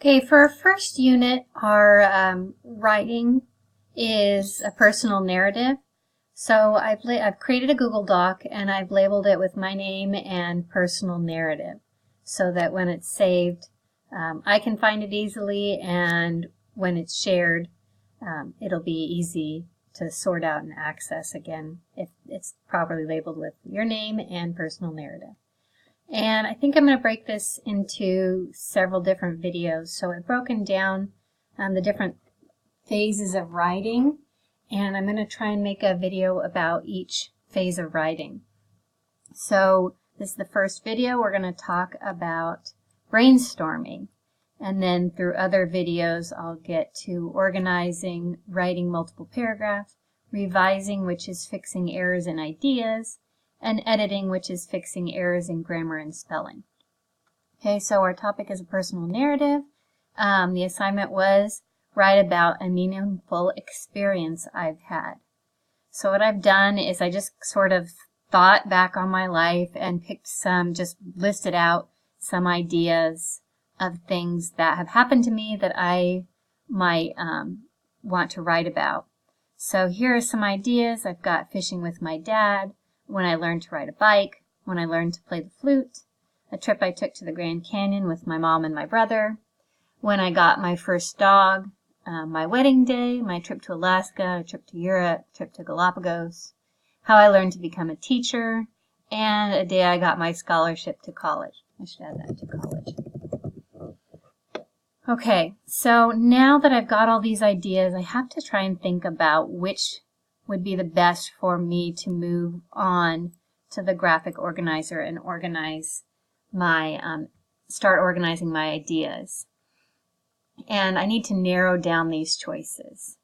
Okay, for our first unit, our writing is a personal narrative. So I've created a Google Doc and I've labeled it with my name and personal narrative so that when it's saved, I can find it easily, and when it's shared, it'll be easy to sort out and access again if it's properly labeled with your name and personal narrative. And I think I'm going to break this into several different videos. So I've broken down the different phases of writing, and I'm going to try and make a video about each phase of writing. So this is the first video. We're going to talk about brainstorming, and then through other videos I'll get to organizing, writing multiple paragraphs, revising, which is fixing errors in ideas, and editing, which is fixing errors in grammar and spelling. Okay, so our topic is a personal narrative. The assignment was write about a meaningful experience I've had. So what I've done is I just sort of thought back on my life and picked just listed out some ideas of things that have happened to me that I might want to write about. So here are some ideas. I've got fishing with my dad, when I learned to ride a bike, when I learned to play the flute, a trip I took to the Grand Canyon with my mom and my brother, when I got my first dog, my wedding day, my trip to Alaska, a trip to Europe, a trip to Galapagos, how I learned to become a teacher, and a day I got my scholarship to college. I should add that to college. Okay, so now that I've got all these ideas, I have to try and think about which would be the best for me to move on to the graphic organizer and organize my, start organizing my ideas. And I need to narrow down these choices.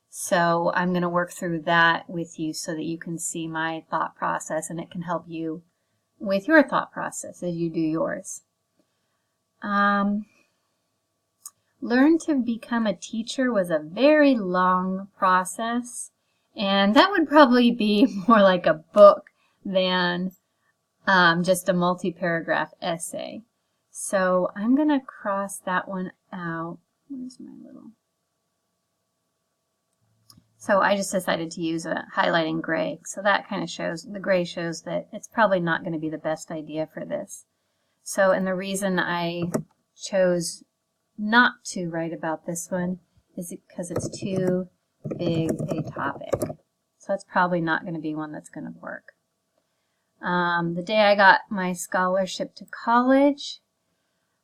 So I'm going to work through that with you so that you can see my thought process, and it can help you with your thought process as you do yours. Learn to become a teacher was a very long process. And that would probably be more like a book than just a multi-paragraph essay. So I'm going to cross that one out. Where's my little? So I just decided to use a highlighting gray. So that kind of shows, the gray shows that it's probably not going to be the best idea for this. So, and the reason I chose not to write about this one is because it's too big a topic. So that's probably not going to be one that's going to work. The day I got my scholarship to college,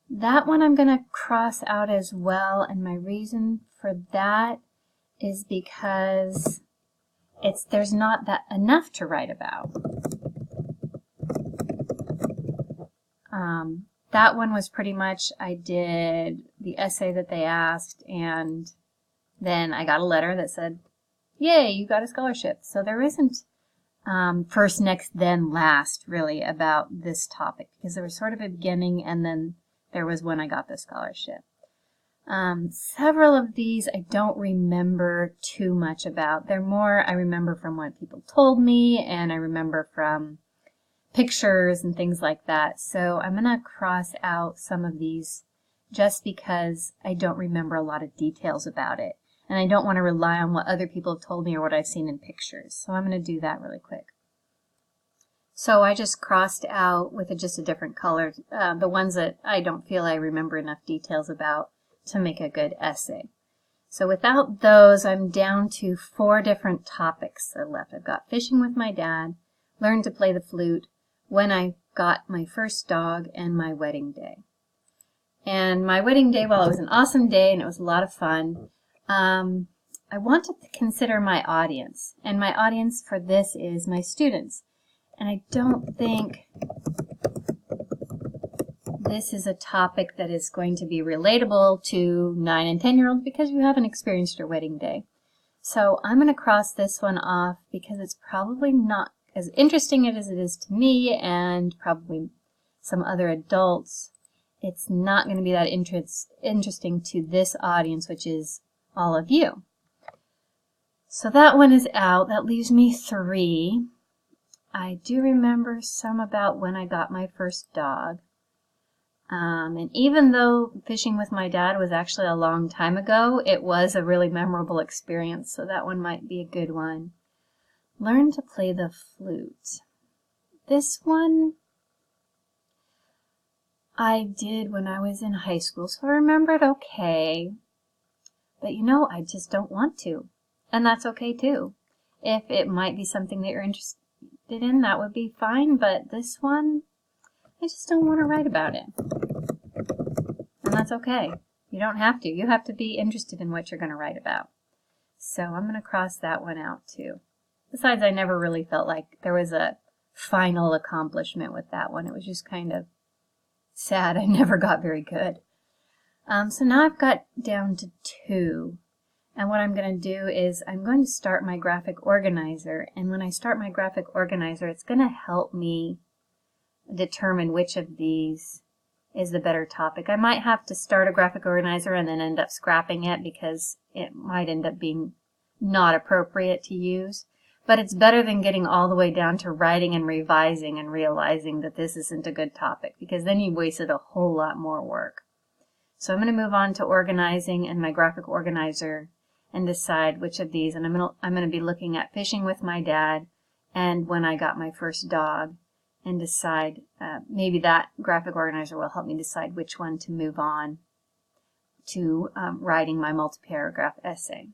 that one I'm going to cross out as well, and my reason for that is because there's not that enough to write about. That one was pretty much, I did the essay that they asked, and then I got a letter that said, yay, you got a scholarship. So there isn't first, next, then last really about this topic, because there was sort of a beginning and then there was when I got the scholarship. Several of these I don't remember too much about. They're more I remember from what people told me, and I remember from pictures and things like that. So I'm going to cross out some of these just because I don't remember a lot of details about it. And I don't want to rely on what other people have told me or what I've seen in pictures. So I'm going to do that really quick. So I just crossed out with just a different color the ones that I don't feel I remember enough details about to make a good essay. So without those, I'm down to 4 different topics that are left. I've got fishing with my dad, learned to play the flute, when I got my first dog, and my wedding day. And my wedding day, well, it was an awesome day and it was a lot of fun. I want to consider my audience, and my audience for this is my students. And I don't think this is a topic that is going to be relatable to 9 and 10-year-olds because you haven't experienced your wedding day. So I'm going to cross this one off because it's probably not as interesting as it is to me and probably some other adults. It's not going to be that interesting to this audience, which is all of you. So that one is out. That leaves me 3. I do remember some about when I got my first dog. And even though fishing with my dad was actually a long time ago, it was a really memorable experience, so that one might be a good one. Learn to play the flute. This one I did when I was in high school, so I remember it okay. But I just don't want to. And that's okay too. If it might be something that you're interested in, that would be fine, but this one, I just don't want to write about it. And that's okay. You don't have to. You have to be interested in what you're going to write about. So I'm going to cross that one out too. Besides, I never really felt like there was a final accomplishment with that one. It was just kind of sad. I never got very good. So now I've got down to 2. And what I'm going to do is I'm going to start my graphic organizer. And when I start my graphic organizer, it's going to help me determine which of these is the better topic. I might have to start a graphic organizer and then end up scrapping it because it might end up being not appropriate to use. But it's better than getting all the way down to writing and revising and realizing that this isn't a good topic, because then you wasted a whole lot more work. So I'm going to move on to organizing and my graphic organizer and decide which of these. And I'm going to be looking at fishing with my dad and when I got my first dog, and decide, maybe that graphic organizer will help me decide which one to move on to writing my multi-paragraph essay.